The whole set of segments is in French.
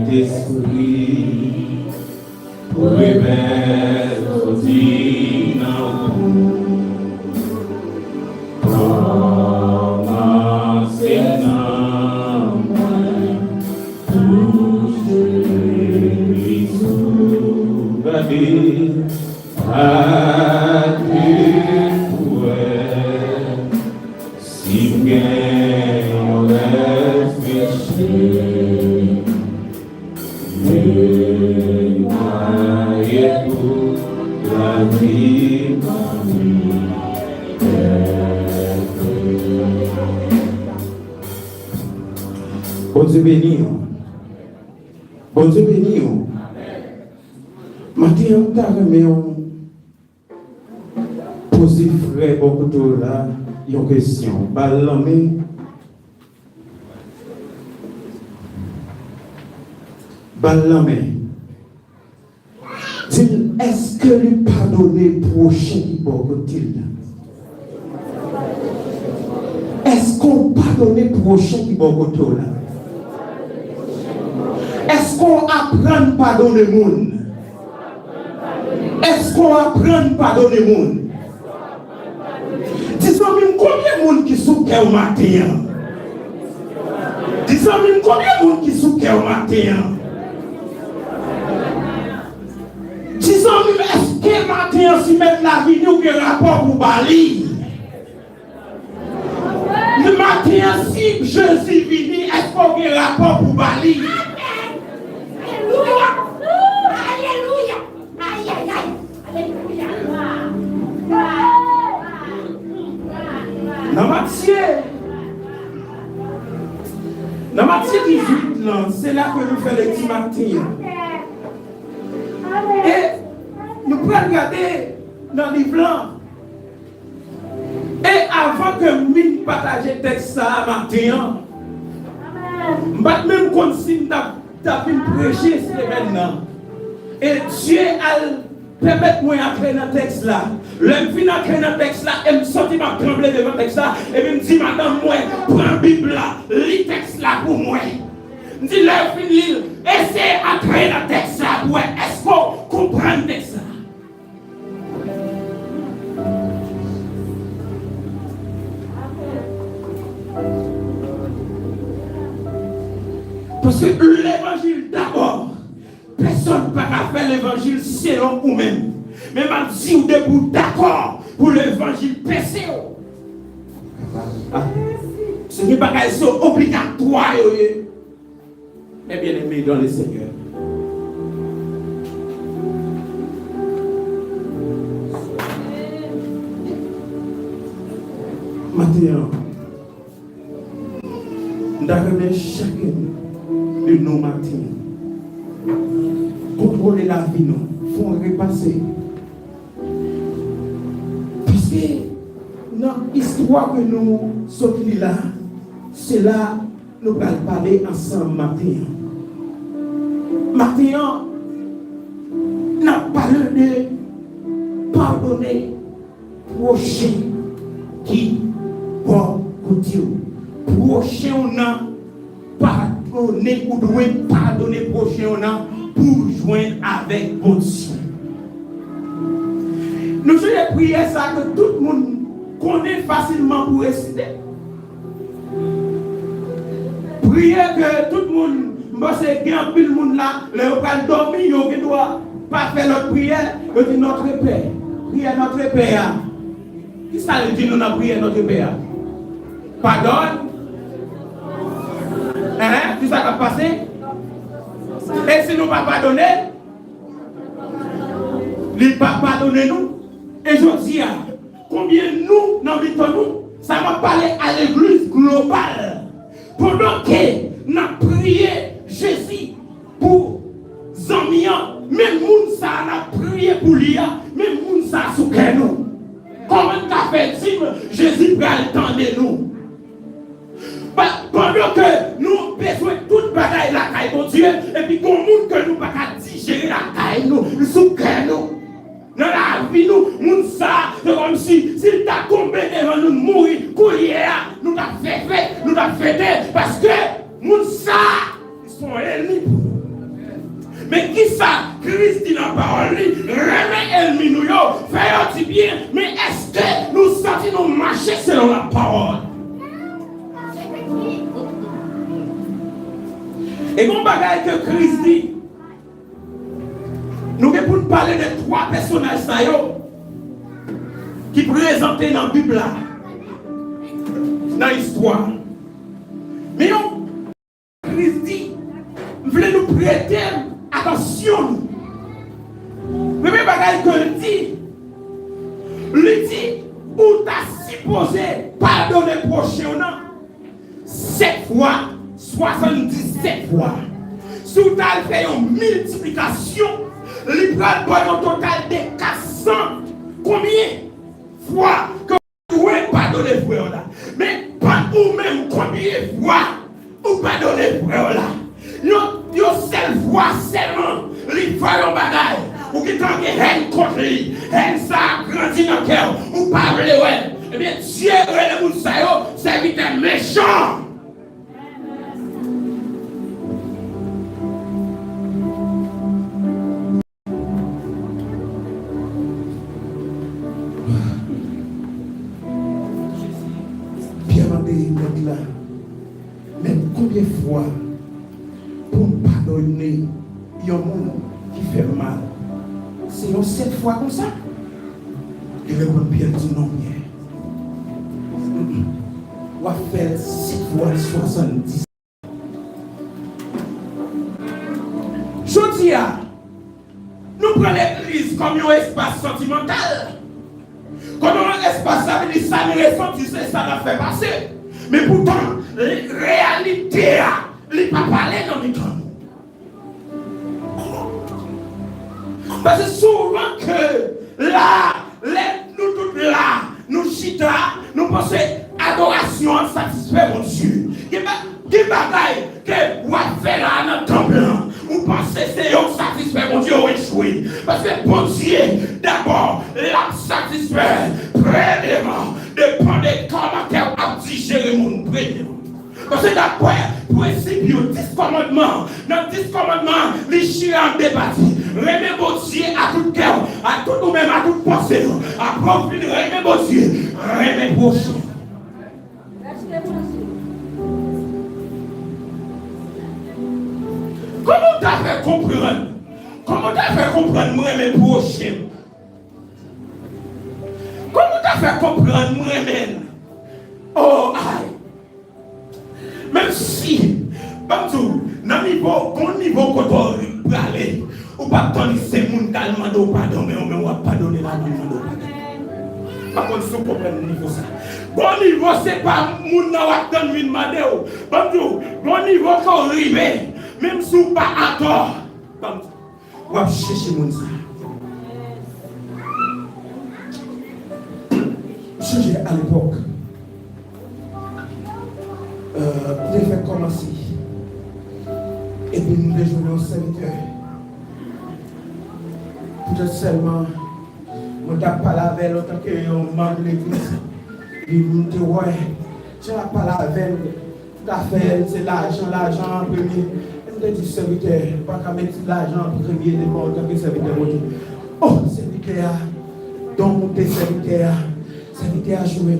Saint-Esprit, pour réveiller aussi dans si bien on laisse pécher, et noyer toute la vie parmi Bon Dieu béni. Bon Dieu béni. Matin, on t'a remis poser frère beaucoup de là, une question. Balamé. Dis, est-ce que lui pardonner prochain qui beaucoup-il? Est-ce qu'on pardonne prochain qui beaucoup là? Est-ce qu'on apprend à pardonner le monde? Est-ce qu'on apprend à pardonner le monde? Disons même combien de monde qui souffre au matin? Disons même combien de monde qui souffre au matin? Disons même est-ce que matin si mettre la vie ou que rapport pour Bali? Le matin si Jésus vini, est-ce qu'on a un rapport pour Bali? Dans Matthieu 18, c'est là que nous faisons les petits matins. Et nous pouvons regarder dans le livre. Et avant que nous partagions le texte ça matin, je ne même consigne d'avoir prêché ce maintenant. Et Dieu a permis moi d'entrer dans le texte là. Le fin d'entrer dans le texte là, et me sortir ma trembler devant le texte là, et puis me dit madame moi, prends la Bible là, lis le texte là pour moi. Me dit le fin de l'île, essaie d'entrer dans le texte là pour est-ce qu'on comprend le texte là? Parce que l'évangile d'abord, personne ne peut faire l'évangile selon vous-même. Mais même si vous êtes d'accord pour l'évangile percé, ce n'est pas qu'elles sont obligatoires. Mais bien aimé dans le Seigneur. Maintenant, nous avons chacun de nos matins contrôler la vie, nous faut repasser. Parce que dans l'histoire que nous sommes là, c'est là que nous allons parler ensemble matin. Matin, nous allons parler de pardonner prochain qui va côté. Prochain, on a pardonner ou doit pardonner prochain, on a pour joindre avec bon Dieu. Nous allons prier ça que tout le monde connaît facilement pour réciter. Prier que tout le monde, parce qu'il y a un peu de monde là, le local dormir, il ne doit pas faire notre prière, il dit notre Père. Prière notre Père. Qui ça veut dire nous avons prié notre Père? Pardonne. Tout ça va passer. Et si nous ne pas pardonner, il ne pas pardonner nous. Et je dis, combien nous, dans le nous, ça va parler à l'église globale. Pendant que nous avons prié Jésus pour Zamian, même nous, ça a prié pour lui, même nous, ça a souqué nous. Comment tu as fait dire Jésus va attendre nous? Pendant que nous besoin de toute bagaille la caille mon Dieu, et puis qu'on monde que nous pas digérer la caille nous, souquer nous. Dans la vie nous, nous ça, c'est comme si s'il t'a tombé devant nous mourir, courir, nous t'a fait, parce que nous ça, ils sont ennemis. ça, Christ dit dans la parole, remet ennemi nous, fait bien, mais est-ce que nous sentons nous marcher selon la parole? Et mon bagage que Christ dit, nous devons parler de 3 personnages qui présentent dans la Bible, dans l'histoire. Mais Christ dit, nous voulons nous prêter attention. Le même bagage que lui dit, où t'as supposé pardonner prochain 7 fois, 77 fois. Si tu as fait une multiplication, il prend un total de 400. Combien fois que vous pouvez pardonner frère là? Mais pas vous-même combien fois vous pardonnez frère là? Une seule fois seulement, il fait un bagage. Ou qui t'en haine contre lui, haine ça grandit dans le cœur, ou parle ouais. Eh bien, Dieu est le monde, c'est vite méchant. Là, mais combien de fois pour pardonner un monde qui fait mal? C'est 7 fois comme ça. Il répond bien du nom bien. On va faire 6 fois 70. Je dis, nous prenons l'église comme un espace sentimental. Comme un espace, ça veut dire ça ne ressenti, c'est ça qui fait passer. Mais pourtant, la réalité, il n'est pas parlé dans les temps. Parce que souvent que là, nous tous là, nous chita, nous pensons adoration satisfait mon Dieu. Qui bagaille que vous faites là dans le temple, vous pensez que c'est un satisfait mon Dieu ou échoué. Parce que mon Dieu, d'abord, l'a satisfait, premièrement, dépend de comment vous avez digéré mon premièrement. Parce que d'après, principe, 10 commandements, dans 10 commandements, les chiens en débattis. Remet mon Dieu à tout cœur, à tout nous-mêmes, à toute pensée, à profiter, remet mon Dieu, remet prochain. Comment t'as fait comprendre? Comment t'as fait comprendre moi mes prochains? Comment t'as fait comprendre moi-même? Oh, aïe! Même si, partout, dans le niveau, quand niveau qu'on doit aller, ou pas attendre ces gens qui demandent pardon, mais on va pardonner la demande. Par contre, si vous comprenez le niveau ça. Bon niveau, ce n'est pas les gens qui attendent une demande. Partout, bon niveau qu'on arrive, même si vous pas à tort, vous allez chercher les gens. Chercher à l'époque. J'ai fait commencer. Et puis nous déjeunons au serviteur. Peut-être seulement, on n'a pas lavé autant que un membre de l'église. Il nous dit, ouais, tu n'as pas lavé, tu as fait, c'est l'argent en premier. On dit, serviteur, pas qu'à mettre l'argent en premier, en tant que serviteur. Oh, serviteur, donc tes serviteurs joué.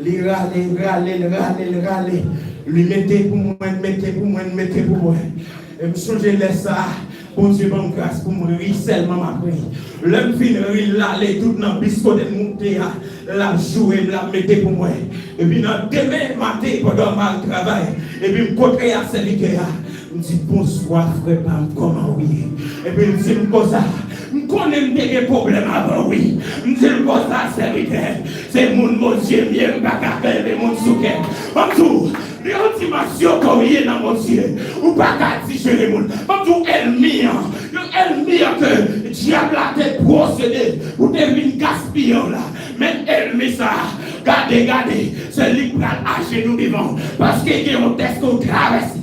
Les râler. Lui mettez pour moi. Et je laisse ça. Bon Dieu, bonne grâce pour moi. Seulement ma prière. L'homme finit l'aller tout dans le biscuit de monter. La jouer, la mettre pour moi. Et puis demain matin, pendant ma travail. Et puis je côté à serviteur. Je dis bonsoir, frère, comment oui. Et puis je dis comme ça. Je connais des problèmes avant, oui. Je dis comme ça, serviteur. C'est mon Dieu, bien, je ne pas faire mon souquet. Bonjour. L'intimation qu'on y est dans mon Dieu, ou pas qu'à digérer mon. Bonjour, ennemi que diable a été procédé pour devenir gaspillon là. Même ennemi ça, regardez, c'est lui qui va à genoux devant. Parce qu'il y a un test qu'on traverse.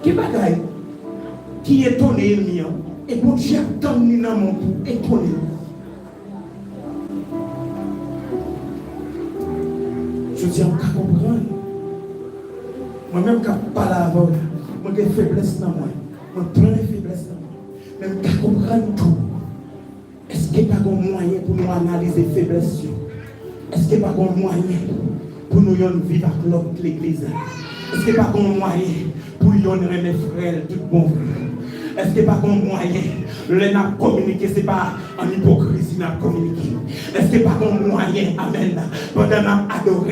Qui bagaille qui est ton ennemi et pour Dieu attend dans mon cou étonné. Je dis on peut comprendre. Moi-même quand je parle avant, moi j'ai faiblesse dans moi. Moi plein de faiblesse dans moi. Même qu'à comprendre tout. Est-ce qu'il n'y a pas de moyen pour nous analyser faiblesse? Est-ce qu'il n'y a pas de moyen pour nous vivre avec l'autre l'église? Est-ce qu'il n'y a pas de moyen pour nous remettre mes frères tout bon? Est-ce qu'il n'y a pas de moyen de communiquer? Ce n'est pas en hypocrisie de communiquer. Est-ce qu'il n'y a pas de moyen, amen, pendant que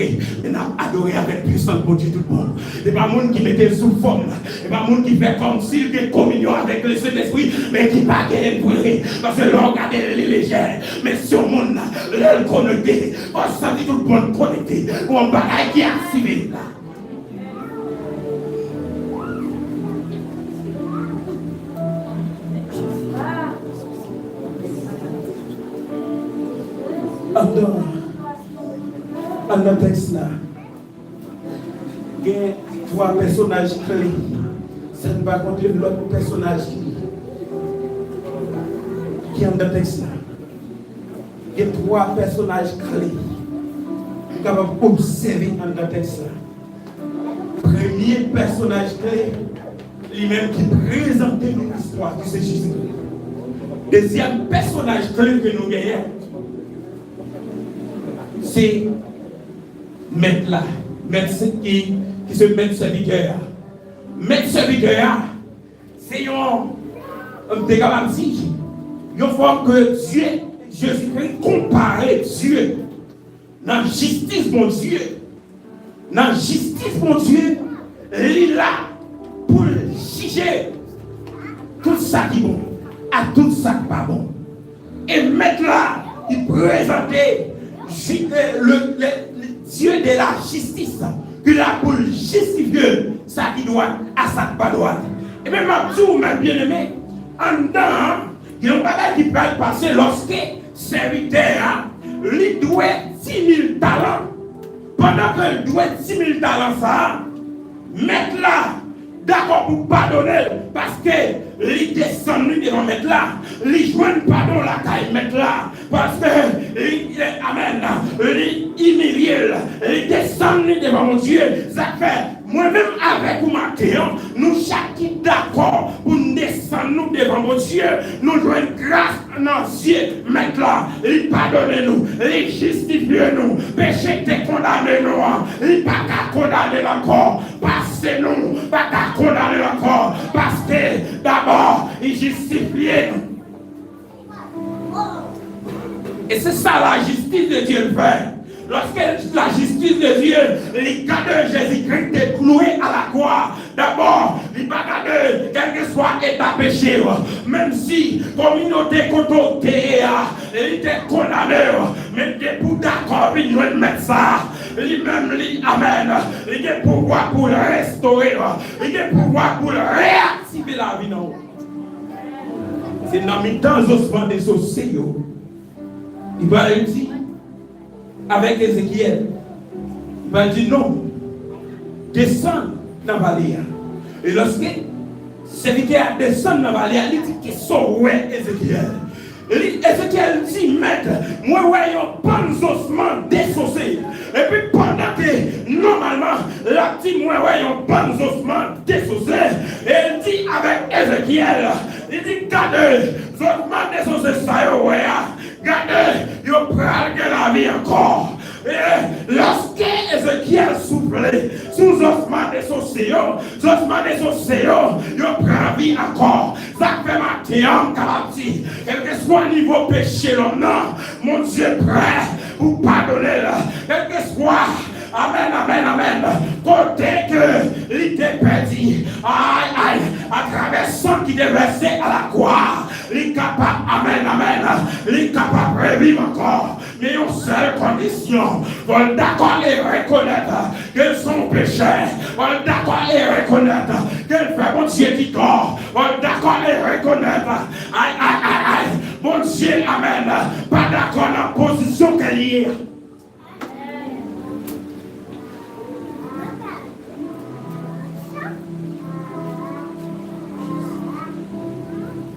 nous adoré avec puissance pour Dieu tout le monde? Ce n'est pas le monde qui mettait sous forme. Ce n'est pas le monde qui fait comme s'il y a communion avec le Saint-Esprit, mais qui n'a pas gagné pour lui. Parce que l'on regarde les légères. Mais si on monde, l'on connecté, on sent tout le monde connecté. Ou on bagaille qui est activé là. Dans le texte là, il y a 3 personnages clés. Ça ne va pas contre l'autre personnage qui est dans le texte là. Il y a 3 personnages clés. Vous pouvez observer dans le texte là. Premier personnage clé, lui-même qui présente l'histoire de Jésus-Christ. Deuxième personnage clé que nous gagnons, c'est mettre là, mettre qui se met serviteur. Mettre serviteur, c'est un dégalantique. Il faut que Dieu, Jésus-Christ, compare Dieu dans la justice, mon Dieu. Dans la justice, mon Dieu, il est là pour juger tout ça qui est bon, à tout ça qui n'est pas bon. Et mettre là, il présentait le Dieu de la justice, que là pour justifier ça qui doit à ça qui pas droit. Et même tout, mes bien-aimés, en dedans, il y a un bagage qui peut passer lorsque serviteur, lui doit 10 000 talents. Pendant qu'il doit 10 000 talents, ça, mettre là, d'accord pour pardonner, parce que lui descend, lui devant mettre là, lui joindre pardon la caille mettre là, parce que lui, amen, lui humilier, lui descend, lui devant mon Dieu, ça fait, moi-même avec vous matin, nous chacun d'accord pour nous descendre nous devant mon Dieu, nous joindre grâce dans Dieu, mettre là, lui pardonner nous, lui justifier nous, péché te condamner nous, lui pas qu'à condamner encore, passez nous, pas qu'à condamner encore, parce que d'abord, il justifie nous. Et c'est ça la justice de Dieu fait. Lorsque la justice de Dieu, les cas de Jésus-Christ est cloué à la croix, d'abord, il va garder quel que soit état péché, même si communauté côté, il était condamné, mais il est pour d'accord, il doit mettre ça. Lui-même, amen, il a pouvoir pour le restaurer, il a pouvoir pour le réactiver la vie. Non. C'est dans les temps ossements des osseilles. Il va dire avec Ézéchiel, il va dire non, descends dans la vallée. Et lorsque serviteur descend dans la vallée, il dit qu'ils sont ouais Ézéchiel. Ézéchiel dit, maître, moi, ouais, un bon ossement désossé. Et puis pendant que, normalement, la dit, moi, ouais, un bon ossement désossé. Et il dit avec Ézéchiel, il dit, gardez, ossements désossé, ça, ouais, gardez, il prend la vie encore. Et lorsque Ézéchiel soufflait sous ossements désossé, il prend vie encore. Ça fait matin, Calati, quel que soit le niveau péché, l'homme, mon Dieu prêt pour pardonner, quel que soit. Amen, amen, amen. Côté que il était perdu, aïe, aïe, à travers sang qui est versé à la croix, il est capable, amen, amen, il est capable de revivre encore. Mais une seule condition, on d'accord et reconnaître qu'ils sont péchés, on d'accord et reconnaître qu'ils fait mon Dieu qui corps, on d'accord et reconnaître, aïe, aïe, aïe, aïe, mon Dieu, amen, pas d'accord dans la position qu'elle y est.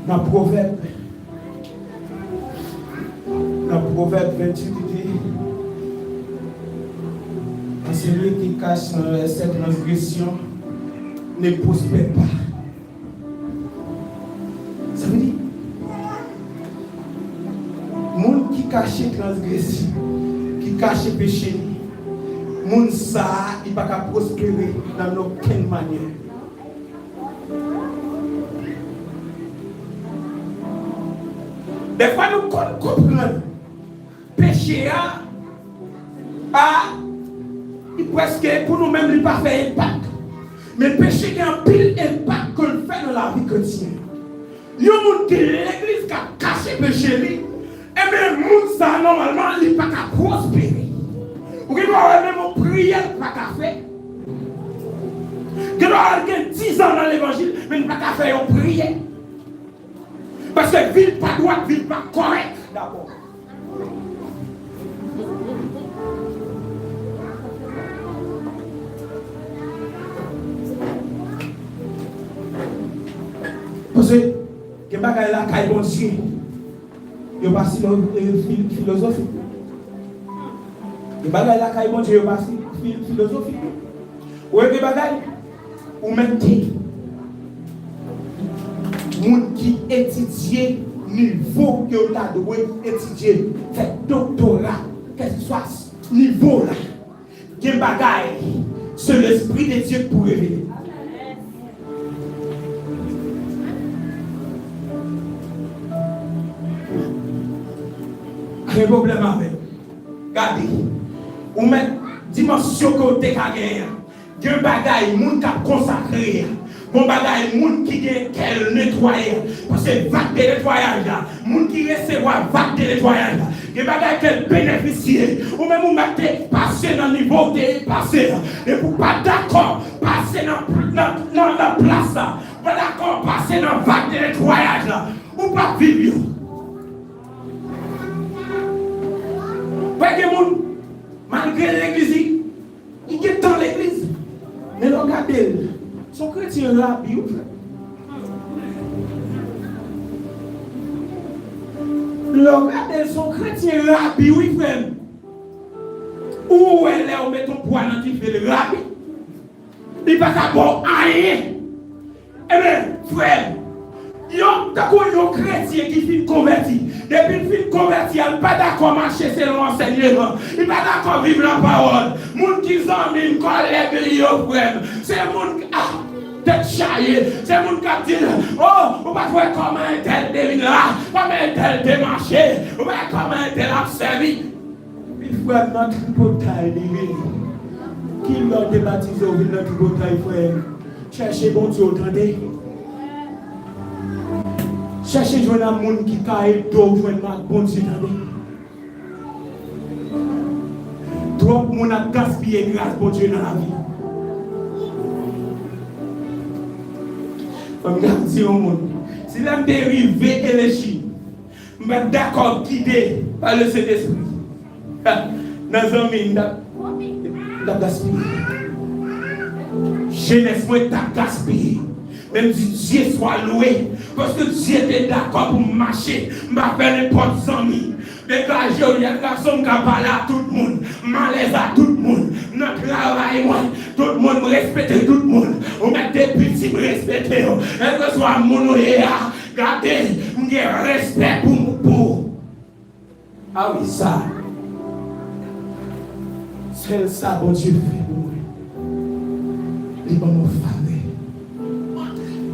Dans Proverbe 28, il dit, c'est lui qui cache cette transgression, ne prospère pas. Ça veut dire, monde qui cache transgression, qui cache péché, monde ça, il ne va pas prospérer dans aucune manière. Des fois, nous comprenons péché presque pour nous-mêmes, il n'a pas fait impact. Mais le péché a un pile impact qu'on fait dans la vie chrétienne. Il y a des gens qui l'église qui a caché le péché, et même les gens, ça, normalement, il n'a pas qu'à prospérer. Ou qu'il doit avoir même une prière, il n'a pas qu'à faire. Il doit avoir 10 ans dans l'évangile, mais il n'a pas qu'à faire une prière. Parce que ville pas droite, ville pas correcte, d'abord. Parce que, les bagages là, quand ils vont Dieu, ils pas si philosophique. Les bagages là, quand ils vont Dieu, ils pas si philosophique. Ou les bagages, ou même qui étudie niveau que vous avez étudier, fait doctorat, qu'est-ce que ce soit niveau là, qui est bagaille, c'est l'Esprit de Dieu pour révéler. Quel problème avec? Regardez, ou même dimension que vous avez gagnée, il y a un bagaille, moun qui a consacré. Mon bagage, moun qui est quel nettoyer, parce que vague de nettoyage là, moun qui recevoir vague de nettoyage là, des bagages qu'elle bénéficie, ou même vous mettez passer dans le niveau de passer, et vous pas d'accord passer dans la place là, pas d'accord passer dans vague de nettoyage là, ou pas vivre. Parce que moun, malgré l'église, il est dans l'église, mais regardez. Son chrétien rabbi ou frère. Regardez son chrétien rabbi oui frère. Où elle est, on met ton poids dans le rabbi. Il va d'abord rien. Eh bien, frère, il y a un chrétien qui finit converti. Depuis qu'il finit converti, il n'est pas d'accord marcher selon l'enseignement. Il n'est pas d'accord vivre la parole. Moun qui s'en mis une collègue, frère. C'est moun qui tête chaillée. C'est moun qui dit, oh, on va voir comment un tel devine là, comment un tel démarché, on va voir comment un tel a servi. Il faut notre portail, qui l'a débaptisé au notre portail, frère. Cherchez bon Dieu, attendez. Cherchez jouer un monde qui caille d'eau, jouer un bon Dieu, attendez. Trop de monde a gaspillé grâce pour Dieu dans la vie. Je vais dire au monde, si l'homme dérivé et les chines, je suis d'accord guidé par le Saint-Esprit. Dans un mine, je gaspillé. Jeunesse, moi, je gaspillé. Même si Dieu soit loué, parce que Dieu était d'accord pour marcher, je vais faire n'importe amis. Dégager, il y a un garçon qui a parlé à tout le monde, malaise à tout le monde, notre travail, tout le monde respecte tout le monde, on met des petits respecter, et que soit mon regardez, j'ai respect pour. Ah oui, ça, c'est ça, bon Dieu fait pour moi. Il va me faire.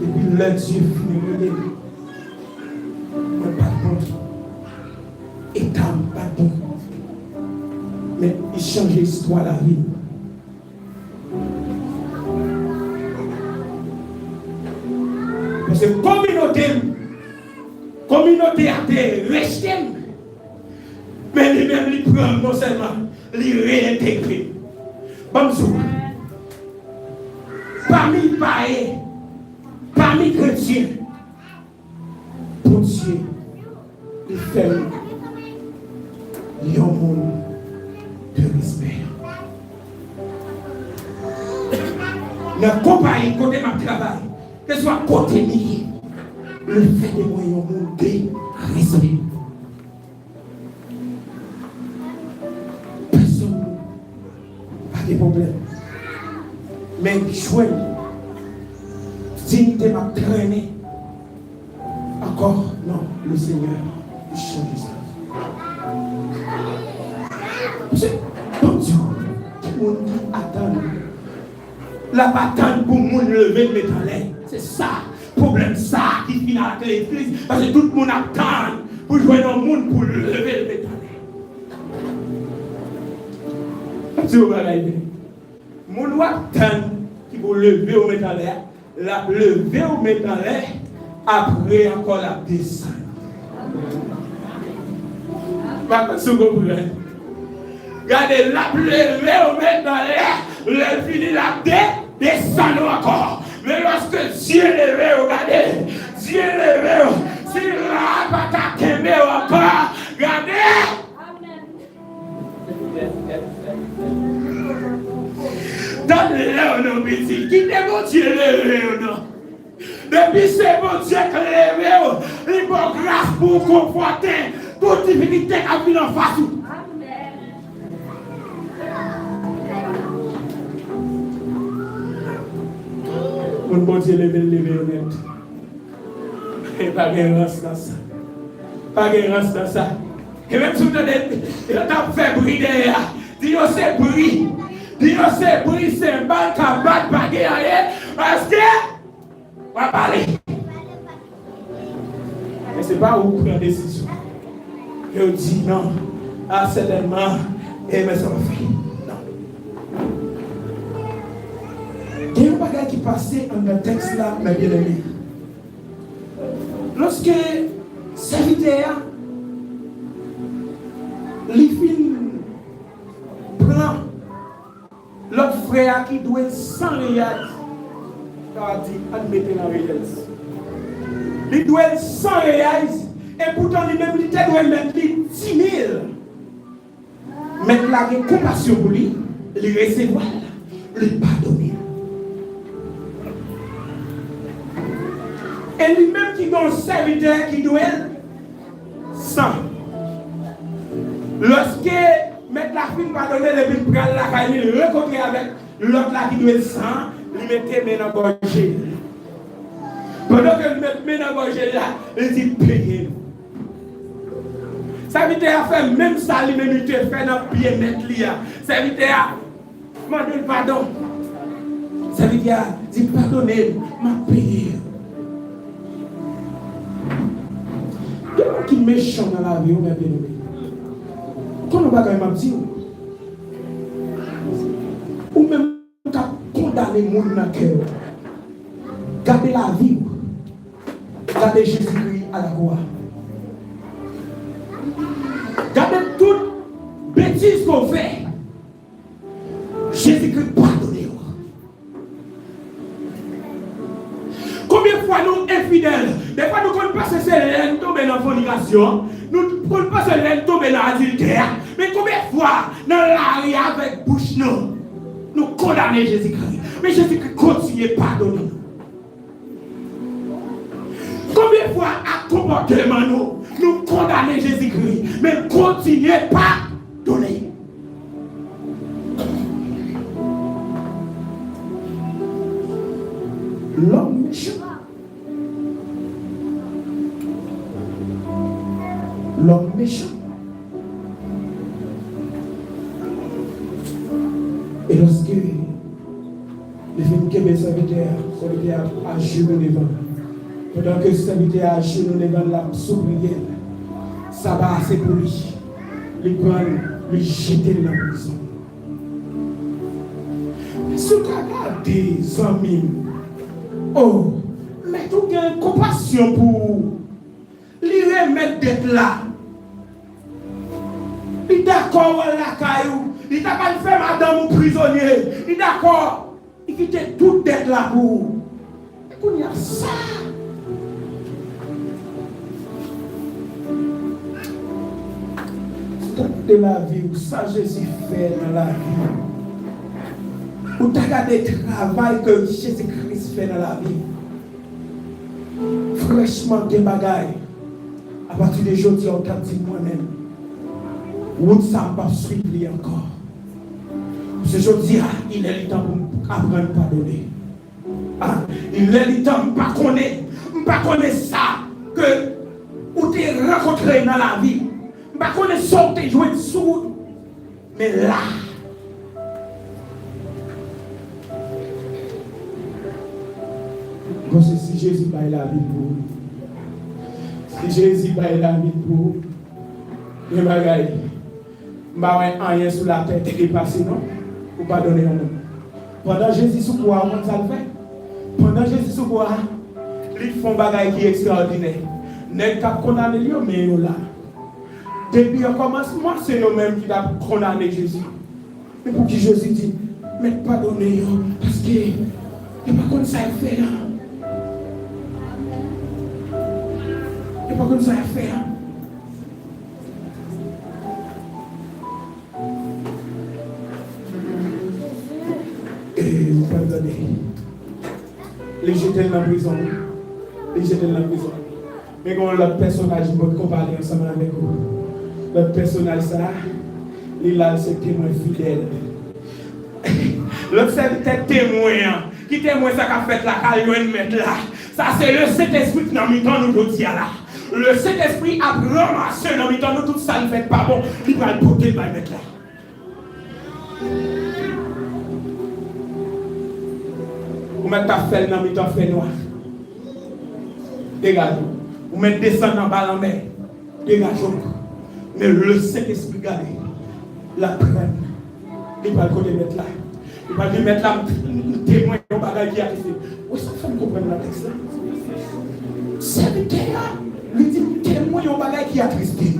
Et puis le Dieu finit, mais pas contre. Et t'as pas bon. Mais il change l'histoire de la vie. Parce que communauté a été rejetée. Mais lui-même, il prend non seulement, il réintègre. Bonjour. Parmi païens, parmi chrétiens, pour Dieu, il fait un monde de respect. Dans la compagnie, côté ma travail, que ce soit côté lié, le fait de moi un monde de respect. Personne, pas de problème. Mais jouer dignité m'a traîné. Encore, non, le Seigneur, il change ça. C'est bon Dieu, tout le monde attend. La bataille pour moun lever le mettre en l'air. C'est ça, problème ça qui finit à l'église. Parce que tout le monde attend pour jouer dans le monde pour lever le mettre en l'air. C'est vous avez mon attend qui vous lever au mettre en l'air. La lever au mettre en l'air. Après encore la descente. Pas que ce que vous voulez. Regardez, la lever au mettre dans l'air. Le fini la descend encore. Mais lorsque Dieu levé, regardez, Dieu levé, si la patate aimé encore, regardez. Donne-le au nom de Dieu. Qui est mon Dieu levé ou non? Depuis c'est mon Dieu qui est levé, il faut grâce pour conforter toute divinité qui a vu en face. Mon bon Dieu levé honnête. Et pas de race dans ça. Pas de race dans ça. Et même si vous avez fait bruit derrière, dis-nous c'est bruit. Dis-nous c'est bruit, c'est un bal qui a battu pas derrière. Parce que, on va parler. Mais ce n'est pas où vous prenez la décision. Et on dit non, certainement, et mais ça va faire. Il y a un bagage qui passait dans le texte là, mes bien-aimés. Lorsque serviteur, l'ifin prend l'autre frère qui doit être 100 réals, il a dit, admettez la réalité. Il doit être 100 réals, et pourtant lui-même, il doit mettre 10 000. Mettre la compassion pour lui, lui recevoir, lui pardonner. Et lui-même qui est un serviteur qui doit être 100. Lorsque mettre la fille pardonner, le but prendre la caille, il rencontre avec l'autre là qui doit être 100, lui mettait main dans la gorge. Pendant que lui met main dans la gorge là, il dit payez. Serviteur a fait même ça, lui-même il te fait dans le pied mettre lui. Serviteur a demandé pardon. Serviteur a dit pardonnez, m'a payé. Qui est méchant dans la vie, mes bien-aimés. Comment on va dire? Ou même condamner les gens dans le cœur. Gardez la vie. Gardez Jésus-Christ à la croix. Gardez toute bêtise qu'on fait. Jésus-Christ pardonnez. Combien de fois nous infidèles? Des fois nous ne connaissons pas si c'est tomber dans la fornication, nous ne connaissons pas si c'est tomber dans l'adultère, mais combien de fois dans l'arrière avec bouche nous condamnons Jésus-Christ, mais Jésus-Christ continue à pardonner. Combien de fois à comportement nous condamnons Jésus-Christ, mais continue à pardonner. L'homme méchant. L'homme méchant. Et lorsque les femmes qui avaient serviteur à genoux devant, pendant que le serviteur à genoux devant la sobrière, ça va assez pour lui. Il prend, lui jeter dans la prison. Si tu regardes des amis, oh, mais tu as une compassion pour lui remettre d'être là. Il est d'accord avec la caillou. Il n'a pas fait madame ou prisonnier. Il est d'accord. Il quitte toute d'être là pour. Et qu'on y a ça. De la vie, où ça Jésus fait dans la vie. Où tu as regardé le travail que Jésus-Christ fait dans la vie. Fraîchement des bagailles. À partir de aujourd'hui, on t'a dit moi-même. Où ça va suivre encore. Parce que je dis, il est le temps pour apprendre à pardonner. Ah, il est temps, je ne connais ça que vous t'es rencontré dans la vie. Je ne connais pas ça que tu joué sous. Mais là, parce que si Jésus va la vie pour vous, si Jésus va la vie pour vous, il ne va pas rien sur la tête et passer, non? Ou pas donner un nom. Pendant Jésus sous quoi, on ça le fait? Pendant Jésus sous quoi, ils font des choses qui sont extraordinaires. N'est pas condamné, mais ils sont là. Depuis le commencement, c'est eux-mêmes qui ont condamné Jésus. Mais pour qui Jésus dit, mais pardonnez, parce que il n'y a pas comme ça à faire. Il n'y a pas comme ça à faire. Et vous pardonnez. Les jeter dans la prison. Les jeter dans la prison. Mais quand l'autre personnage, je peux parler ensemble avec vous. L'autre personnage, ça, il a ce témoin fidèle. L'autre c'est témoin. Qui témoin ça qu'a fait la caillou mettre là. Ça c'est le Saint-Esprit qui n'a mis dans nous tout là. Le Saint-Esprit a ramassé dans nous tout ça ne fait pas bon. Il va le porter, il va le mettre là. Vous mettez ta felle dans le fait noir. Dégagez. Vous mettez descendre en bas en mer. Dégagez. Mais le Saint-Esprit garde. La prenne. Il va le côté mettre là. Il va lui mettre là un témoin de bagage qui a été. Où est-ce que vous comprenez la texte là? Serviteur, lui dit témoin de bagage qui a tristé.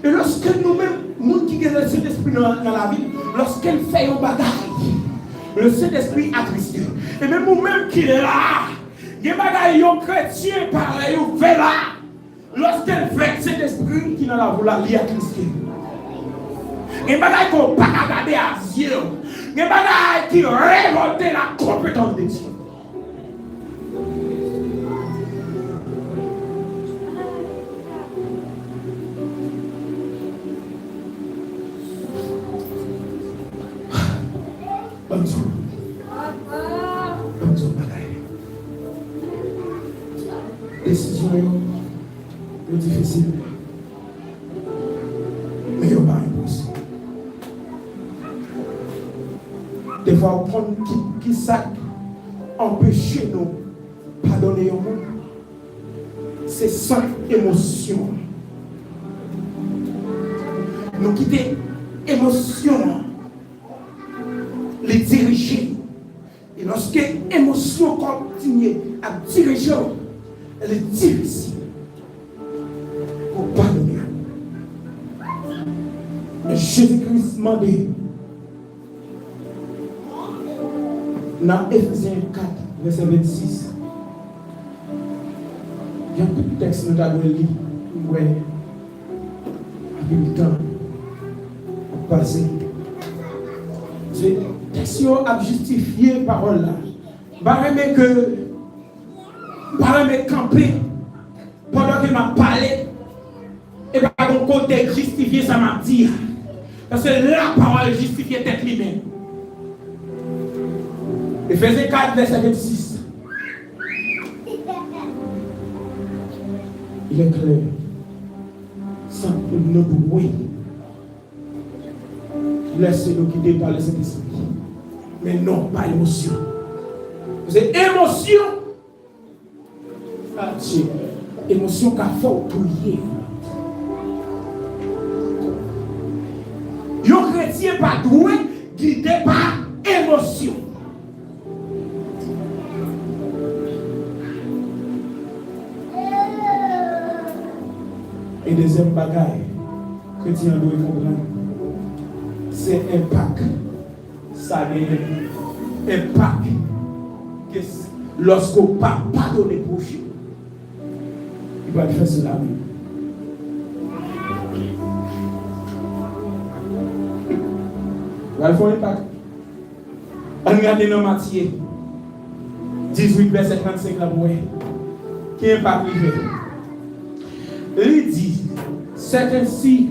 Et lorsque nous-mêmes, nous qui avons le Saint-Esprit dans la vie, lorsqu'elle fait un bagage, le Saint-Esprit attristé. Et même nous-mêmes qui est là, il y a des bagages chrétiens pareil, ou fait là. Lorsqu'elle fait cet esprit qui n'a la voula, il est attristé. Il y a des bagages qu'on ne peut pas regarder à Dieu. Il y a des bagages qui révoltent la compétence de Dieu. Décision est difficile, mais il n'y a pas impossible. Des fois, on prend qui ça empêcher nous pardonner au monde. C'est sans émotion. Nous quitter émotion, les diriger. Et lorsque l'émotion continue à diriger, elle est difficile pour pardonner. Mais Jésus-Christ m'a dit dans Ephésiens 4, verset 26, il y a un petit texte que nous avons lu, ouais, avec le temps passé. C'est texte a justifié parole là. Barremé que barremé camper pendant qu'il m'a parlé et par mon côté justifié ça m'a dit parce que la parole justifiait tête lui-même. Ephésiens 4 verset 26. Il est clair sans nous bruit. Laissez-nous guider par le Saint-Esprit. Mais non, pas émotion. C'est émotion. Ah, Dieu. Émotion qu'a faut prier. Un chrétien pas doué, guidé par émotion. Et deuxième bagaille, chrétien doit comprendre. C'est impact. Ça a un impact. Lorsqu'on ne peut pas pardonner pour Dieu, il va faire cela. Il va faire un impact. On regarde dans Matthieu 18, verset 35 là, qui impact il dit, c'est ainsi,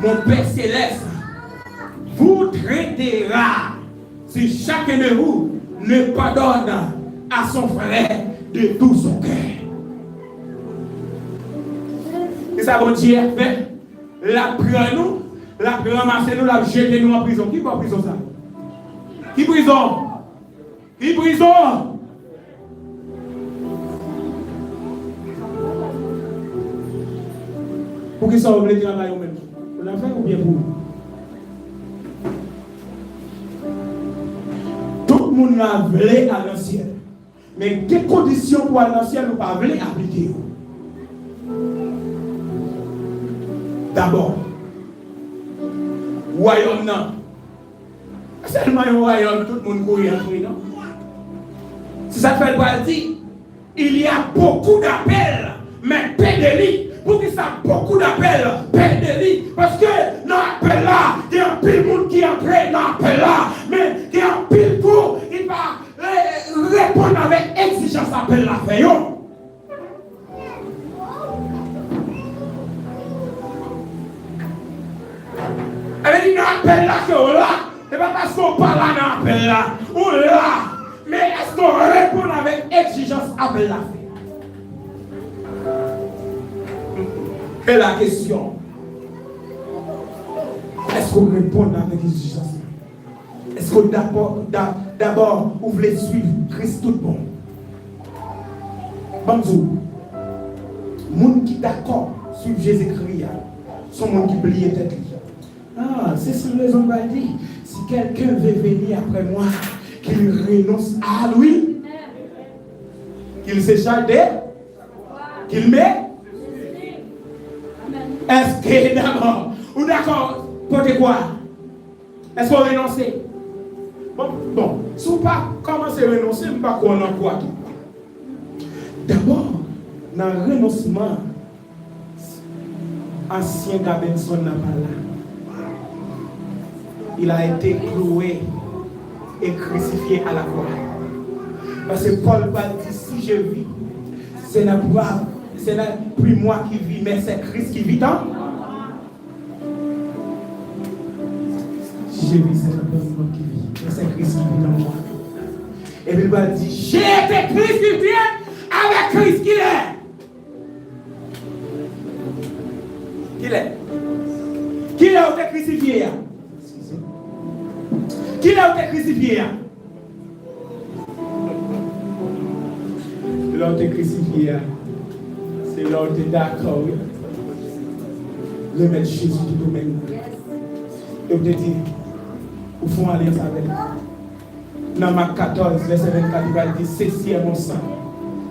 mon Père céleste vous traitera si chacun de vous ne pardonne à son frère de tout son cœur. Et ça, bon Dieu fait, la prend nous, la ramasser nous, la jeter nous en prison. Qui va en prison ça? Qui prison? Qui prison? Pour qui ça, vous voulez dire à vous-même? Vous l'avez fait ou bien pour vous? Tout le monde a voulu à l'ancien. Mais quelles conditions pour aller dans le ciel nous pas voulu appliquer? D'abord, royaume non. Seulement un royaume, tout le monde courir entrer, non? Si ça fait le dire, il y a beaucoup d'appels, mais peu de lits. Pour que ça beaucoup d'appels, peu de lits. Parce que dans l'appel là, il y a un pile monde qui entre dans l'appel là, mais il y a un pile pour, il va répondre avec exigence à l'appel là. Fait yo. Elle dit dans l'appel là que on là, c'est pas parce qu'on parle là dans l'appel là, ou là, mais est-ce qu'on répond avec exigence à l'appel là? Et la question, est-ce qu'on répond avec exigence? Est-ce que d'abord, vous voulez suivre Christ tout bon? Bonjour. Les gens qui sont d'accord suivre Jésus-Christ sont les gens qui oublient tête. Ah, c'est ce que les hommes vont dire. Si quelqu'un veut venir après moi, qu'il renonce à lui, qu'il s'échappe qu'il met. Est-ce que d'abord, ou d'accord, portez quoi? Est-ce qu'on renonce? Bon, si vous ne commencez à renoncer, vous ne pouvez pas en quoi. D'abord, dans le renoncement, ancien Gabenson n'a pas là. Il a été cloué et crucifié à la croix. Parce que Paul va dire, si je vis, c'est la gloire. C'est plus moi qui vis, mais c'est Christ qui vit en moi. Si je vis, c'est la moi qui vit, mais c'est Christ qui vit en moi. Et puis il va dire, j'ai été crucifié avec Christ qui est. Qui est? Qui a été crucifié? Qui a été crucifié? Il a été crucifié. C'est là où tu es d'accord. Le mettre Jésus tout au même. Et vous te dites, vous font alliance avec. Dans Marc 14, verset 24, il va dire, ceci est mon sang,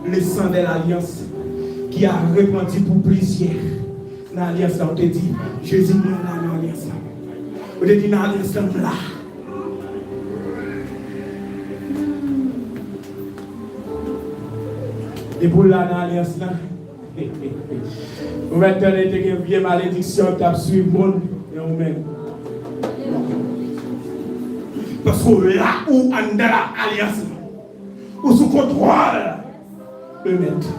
le sang de l'alliance qui a répandu pour plusieurs. Dans l'alliance là, on te dit, Jésus nous là dans l'alliance là. On te dit, dans l'alliance là. Et pour là, dans l'alliance là, vous mettez une vieille malédiction qui a suivi le monde et vous-même. Parce que là où on est dans l'alliance, où sous contrôle, le maître.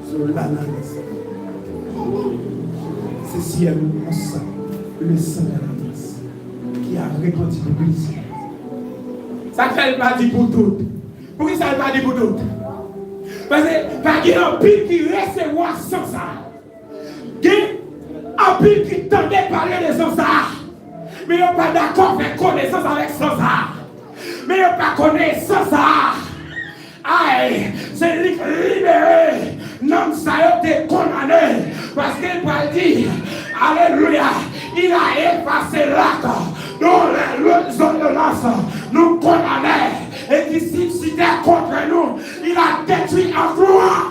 Sur l'alliance. Ceci est mon sang, le sang de l'alliance, qui a répandu le plaisir. Ça ne fait pas dire pour toutes. Pourquoi ça ne fait pas dire pour toutes? Parce qu'il y a un pile qui recevoir sans ça. Il y a un pile qui tendait parler de sans ça. Mais il n'y a pas d'accord avec connaissance avec sans ça. Mais il n'y a pas connaissance sans ça. Aïe, c'est libéré. Non, ça a été condamné. Parce qu'il va dire, alléluia, il a effacé l'acte dont les ordonnances nous condamnaient. Et qui s'était contre nous, il a détruit en gloire.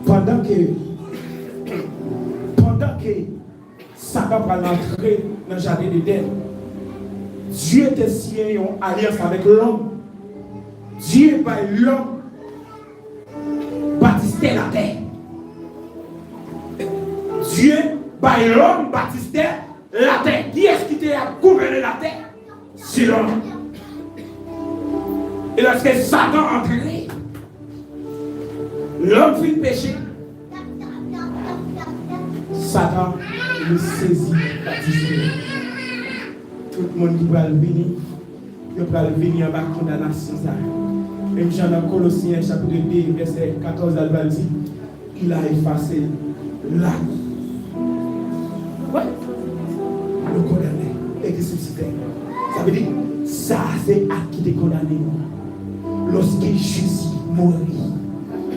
Pendant que Satan va l'entrer dans le jardin d'Éden, Dieu était signé en alliance avec l'homme. Dieu par l'homme baptisait la terre. Dieu, par l'homme, baptisait la terre. Qui est-ce qui a gouverné la terre? C'est l'homme. Et lorsque Satan est entré, l'homme fit péché. Satan, il saisit baptisé. Tout le monde qui va venir, il va venir avec la condamnation. Même Jean dans Colossiens chapitre 2, verset 14 à 20, il a effacé là. Ouais. Le condamné et ressuscité. Ça veut dire, ça c'est à qui est condamné. Lorsque Jésus mourit,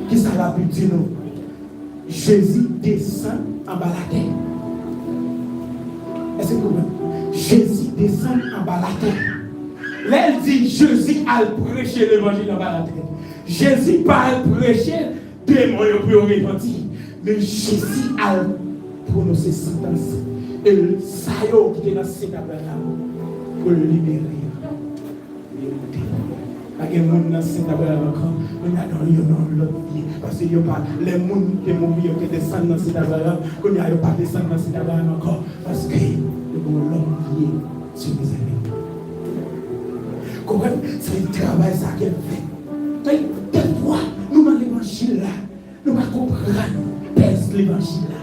qui ça l'a pu dire nous? Jésus descend en bas la terre. Est-ce que vous comprenez? Jésus descend en bas la terre. Là, elle dit Jésus a prêché l'évangile en bas la terre. Jésus pas prêché démons pour repentir. Mais Jésus a prononcé sentence. Et ça y est qui est dans cet Abraham pour le libérer. Il y a des gens dans cet Abraham encore. On a dans l'autre vie. Parce que les gens qui sont qui descendent dans cet Abraham, qu'on n'y a pas descendre dans cet Abraham encore. Parce que l'homme qui est sur les amis. C'est le travail ça qu'elle fait. Quelquefois, nous dans l'évangile là, nous ne comprenons pas l'évangile là.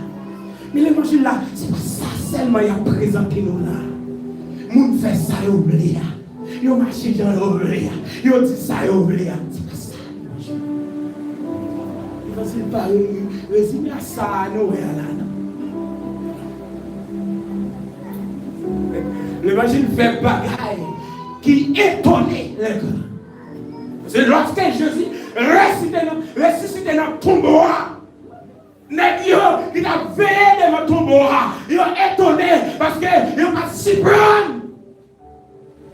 Mais l'évangile là, c'est pas ça seulement il a présenté nous là. Moun fait ça et oublie. Ils ont marché dans l'oubli. Ils ont dit ça et oubli. C'est pas ça l'évangile. L'évangile pas résumé à ça à Noël là. L'évangile fait bagaille qui étonnait les gars. C'est lorsque Jésus ressuscité dans le tombeau, il a veillé devant le tombeau, il a étonné parce qu'il n'a pas si prendre.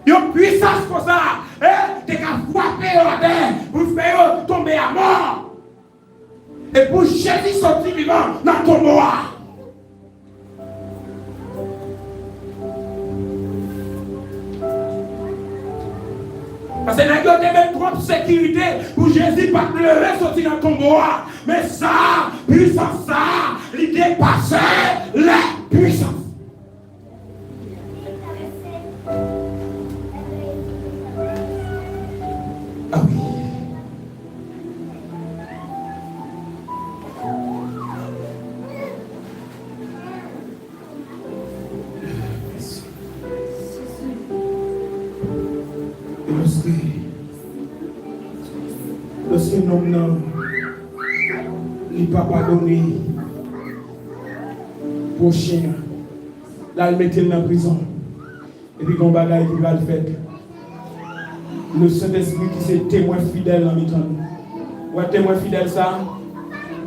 Il a puissance pour ça. Il a frappé la terre pour faire tomber à mort. Et pour Jésus sortir vivant dans le tombeau. Parce que nous avons même trop de sécurité pour Jésus pas pleurer sortir dans ton bois. Mais ça, puissance ça, il dépasse la puissance. Ah oui. Lorsque un homme il n'a pas pardonné pour chien, là il mettait dans la prison. Et puis il bagaille qui va le faire. Le Saint-Esprit qui est témoin fidèle en mi-temps. Ouais, témoin fidèle ça,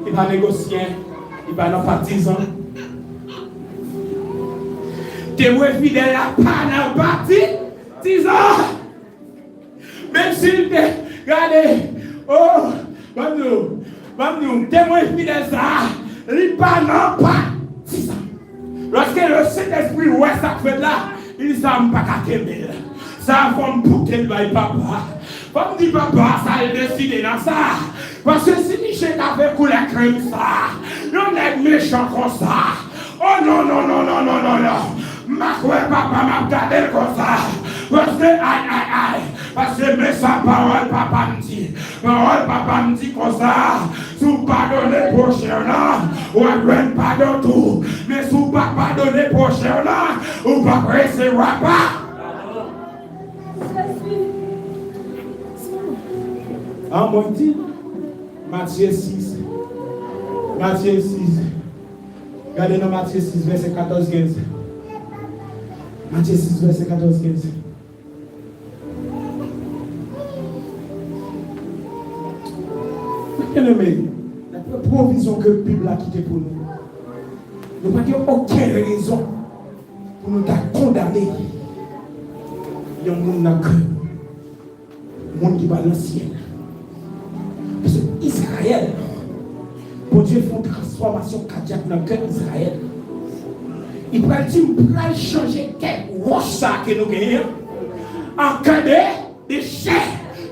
il va négocier, il va dans partisan. Témoin fidèle là, pas dans partisan. Même s'il te regardez, oh, témoin fidèle ça, il pas non pas. C'est ça. Lorsque le Saint-Esprit voit ça fait là, il s'en pas qu'à Kemel. Ça va me bouquer le bail papa. Comme dit papa, ça a décidé dans ça. Parce que si Michel a fait couler la crème ça, on est méchant comme ça. Oh non, non, non, non, non, non, non. Ma quoi papa m'a gardé comme ça. Parce que aïe. Parce que mais sa parole papa me dit. Parole papa me dit comme ça. Si vous pardonnez prochain là, ou ne pardon tout. Mais si vous pas pardonnez prochain là, ou pas recevoir pas. En moi dit Matthieu 6. Matthieu 6. Regardez dans Matthieu 6, verset 14-15. Matthieu 6, verset 14-15. Bien-aimé, la provision que la Bible a quittée pour nous, nous n'avons pas aucune raison pour nous condamner. Il y a un monde dans le cœur, un monde qui va dans le ciel. Parce que Israël, pour Dieu, fait une transformation cardiaque dans le cœur d'Israël. Il peut changer quelque chose que nous gagnons en cas de chair.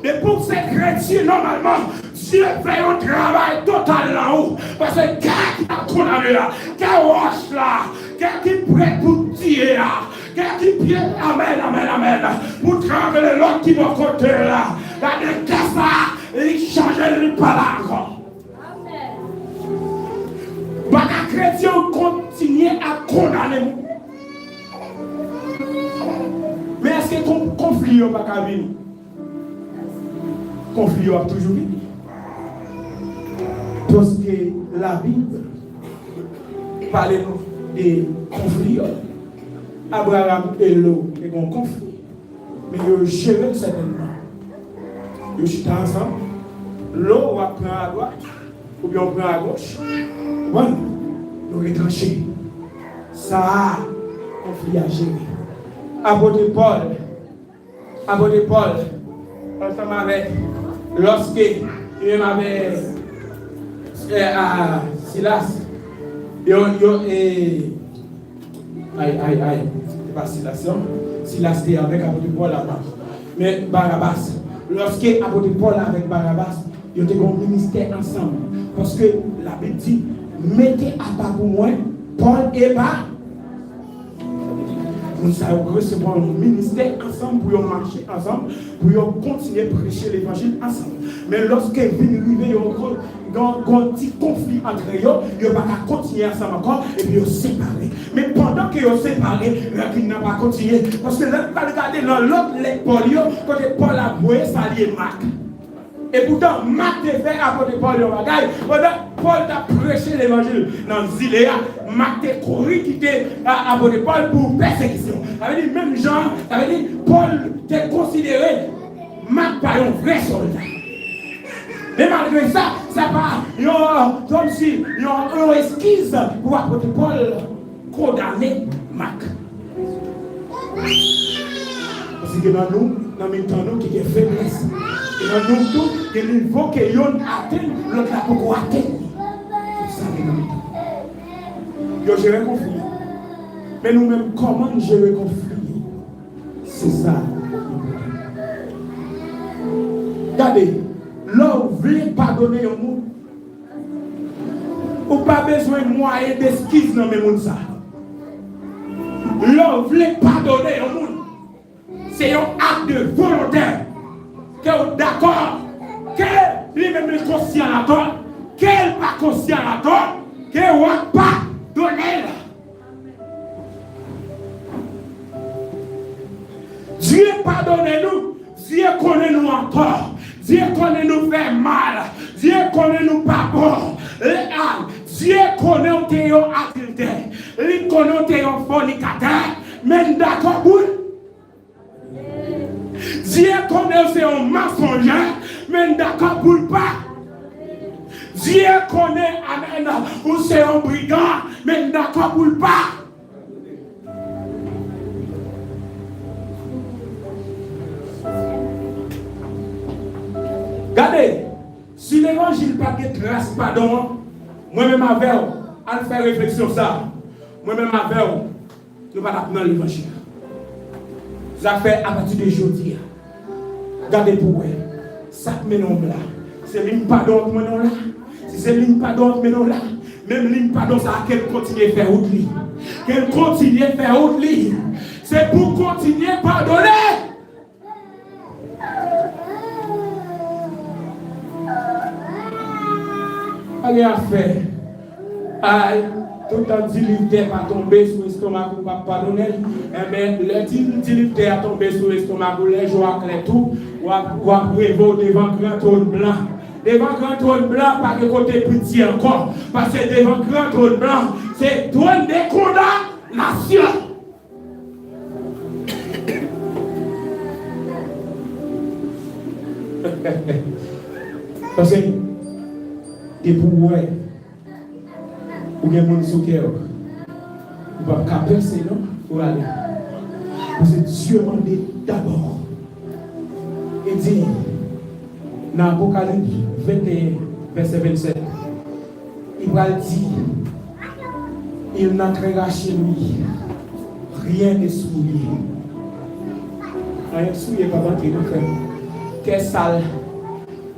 Mais pour ces chrétiens, normalement, Dieu fait un travail total là-haut. Parce que quelqu'un qui a condamné là, quelqu'un roche là, quelqu'un qui est prêt pour tirer là, quelqu'un qui pied, amen, pour travailler l'autre qui va côté là. Regardez, qu'est-ce ça, il change, il pas là encore. Pas qu'un chrétien continue condamner. Mais est-ce que ton conflit n'a pas qu'à venir? Conflit a toujours venu. Parce que la Bible parle des conflits. Abraham et Lot ont un conflit. Mais ils ont géré certainement. Ils sont ensemble. L'eau va prendre à droite, ou bien on prend à gauche. Bon, nous retrancher. Ça, conflit à gérer. Apôtre Paul, ensemble avec, lorsque il avait Silas, c'est pas Silas, non? Silas était avec apôtre Paul là-bas. Mais Barabbas, lorsque apôtre Paul avec Barabbas, ils ont un ministère ensemble. Parce que la Bible dit, mettez à part pour moi, Paul et Barabbas. Nous savons recevoir un ministère ensemble pour marcher ensemble, pour continuer à prêcher l'évangile ensemble. Mais lorsque vous arrivez dans un petit conflit entre eux, ils ne vont pas continuer ensemble encore et puis ils sont séparés. Mais pendant qu'ils sont séparés, ils n'ont pas continué. Parce que là, vous regardez dans l'autre Paul, quand Paul a mouillé, ça lié Marc. Et pourtant, Marc a fait apôtre Paul le bagaille. Pendant Paul a prêché l'évangile dans Ziléa, Marc a couru quitter apôtre Paul pour persécution. Ça veut dire, même Jean, ça veut dire, Paul était considéré Marc par un vrai soldat. Mais malgré ça, ça va, comme si il y a une esquisse pour apôtre Paul condamner Marc. Parce que dans nous, dans le temps, nous qui est faiblesse. Et dans nous tous, que le niveau que l'on atteint, l'autre n'a pas atteint. C'est ça qui est dans le temps. Yo gérer le conflit. Mais nous-mêmes, comment gérer le conflit? C'est ça. Regardez, l'on veut pardonner au monde. Ou pas besoin de moyens d'esquisse dans le monde. L'on veut pardonner au monde. C'est un acte de volontaire. Que vous d'accord, que lui-même est conscient à toi, qu'elle n'est pas conscient à toi, que vous n'avez pas donné. Dieu pardonne-nous, Dieu connaît nous encore, Dieu connaît nous faire mal, Dieu connaît nous pas bon. Dieu connaît nous t'es un adultère, il connaît nous t'es un fornicateur, mais d'accord, Dieu connaît c'est un mensongeur, mais d'accord pour pas. Dieu connaît amen, ou c'est un brigand, mais d'accord pour pas. Regardez, si l'évangile pas de grâce, pardon, moi-même avec à faire réflexion ça. Moi-même avec nous ne pas apprendre l'évangile. Ça fait à partir de aujourd'hui. Regardez pour vous. Ça me là. C'est ligne pardon que là. Si c'est ligne pardon que là. Même ligne pardon, ça qu'elle continue à faire autre lit. Qu'elle continue à faire autre lit. C'est pour continuer à pardonner. Allez à faire. Aïe. Tout le diligité va tomber sur l'estomac pour pas pardonner. Mais le diligité a tombé sur l'estomac pour les jours à tout. Ou à prévoir devant grand trône blanc. Devant grand trône blanc, pas de côté petit encore. Parce que devant grand trône blanc, c'est trône de condamnation. Parce que, et pour vous, ou bien mon soukeur, ou pas qu'à percer, non? Pour aller. Parce que Dieu m'a dit d'abord. Il dit, dans Apocalypse 21, verset 27, il va dire, il n'entrera chez lui, rien n'est souillé. Rien souillé, pas rentrer, mon frère. Qu'est-ce sale?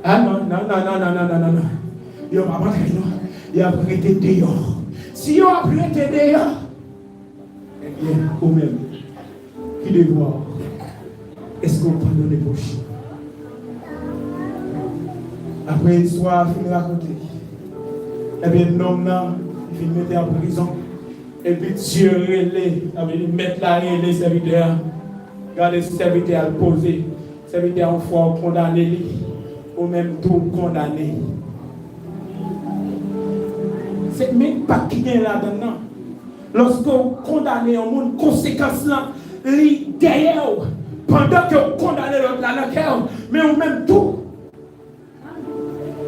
Ah non. Il va pas rentrer, non. Il a prêté dehors. Si on a prêté dehors, eh bien, vous-même, qui devez voir, est-ce qu'on pardonne les prochains? Après l'histoire, il finit raconter. Eh bien, l'homme là, il finit mettre en prison. Et puis Dieu relève, ça veut dire mettre la les serviteurs. Regardez ce serviteur posé. Serviteur en foi condamné, ou même tout condamné. C'est même pas qui est là-dedans. Lorsqu'on condamne un monde, conséquence là, les derrière, pendant que vous condamnez l'autre là, dans le cœur, mais on même tout.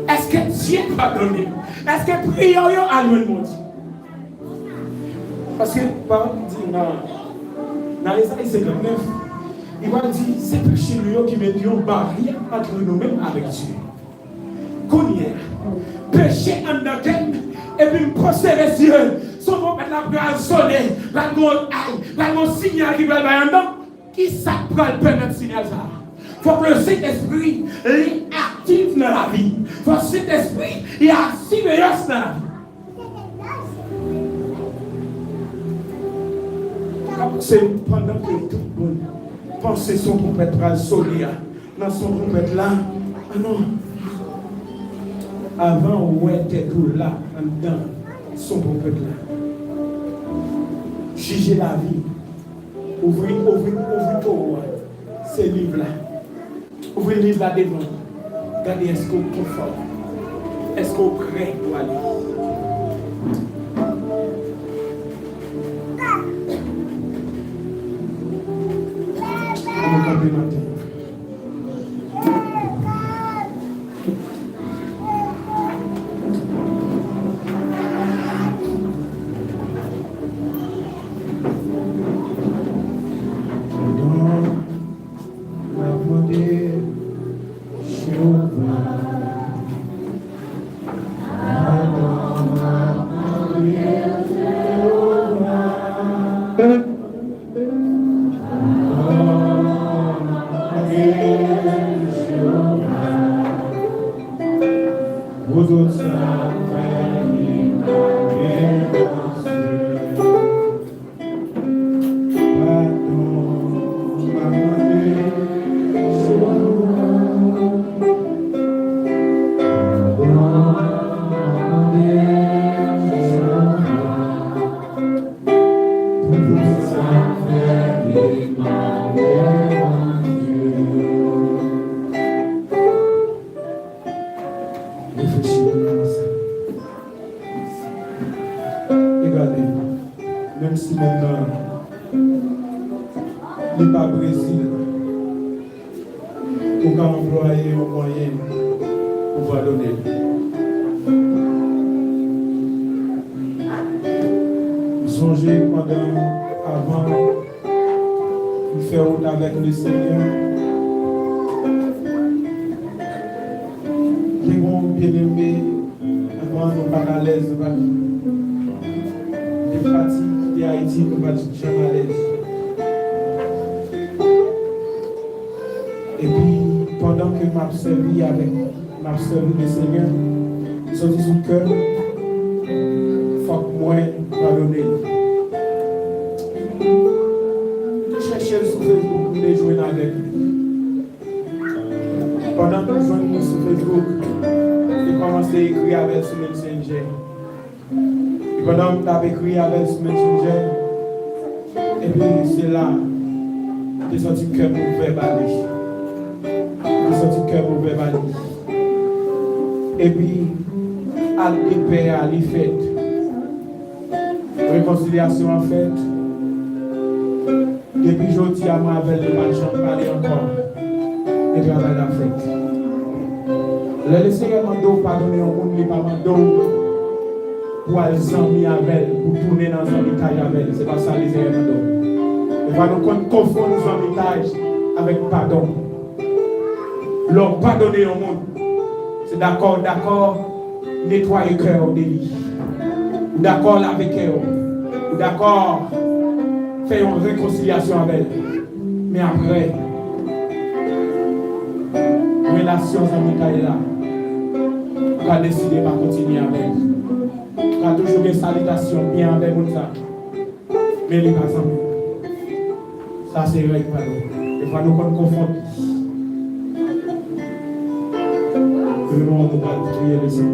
Est-ce que Dieu pardonne? Est-ce que prière à lui mon Dieu? Parce que, par exemple, dit dans les années 59, il va dire, c'est péché qui met une barrière entre nous-mêmes avec Dieu. Qu'on y est. Péché en nous, et puis me prospérer sur eux. Son nom est la bras sonner, la grande signal qui va être là. Qui ça peut permettre signal ça? Il faut que le Saint-Esprit est actif dans la vie. Il faut que le Saint-Esprit est actif dans la vie. C'est pendant que tout le monde pense son trompette va sonner. Dans son trompette là, ah non. Avant, on était tout là, en dedans, son trompette là. Juger la vie. Ouvrir tout, ces livres là. Ouvrez le livre là devant. Regardez, est-ce qu'on est conforme? Est-ce qu'on est prêt pour aller? On va complémenter. Même si maintenant, il n'est pas Brésil, on peut employer un moyen pour pardonner. Songez avant de faire route avec le Seigneur. Les bons bien-aimés, avant nous pas à l'aise, des pratiques de Haïti, nous pas jamais à l'aise. Et puis, pendant que m'a servi le Seigneur, je dis son cœur, il faut que moi pardonner. Cherchez sur Facebook, vous les jouer avec lui. Pendant que je joue sur Facebook, j'ai commencé à écrire avec ce Messenger. Et pendant que j'ai écrit avec ce Messenger, et puis c'est là que j'ai senti le cœur pour verbaliser. J'ai senti le cœur pour verbaliser. Et puis, à l'épée, à l'effet. Réconciliation en fait. Depuis aujourd'hui, à moi, avec le mal, j'en parle encore. Et travail la fête. Le Seigneur m'a dit pardonner au monde, il m'a dit pour aller s'ennuyer avec, pour tourner dans un détail avec. C'est pas ça, le Seigneur m'a dit. Il va nous confondre un détail avec pardon. Leur pardonner au monde. C'est d'accord, nettoyer le cœur de lui. D'accord avec eux. Ou d'accord, faire une réconciliation avec elle. Mais après, relation amicale là, on va décider de continuer avec. On va toujours des salutations bien avec nous. Mais les pas ensemble. Ça c'est vrai, pardon. Il faut nous confondre. Le nom de notre prière, le Seigneur.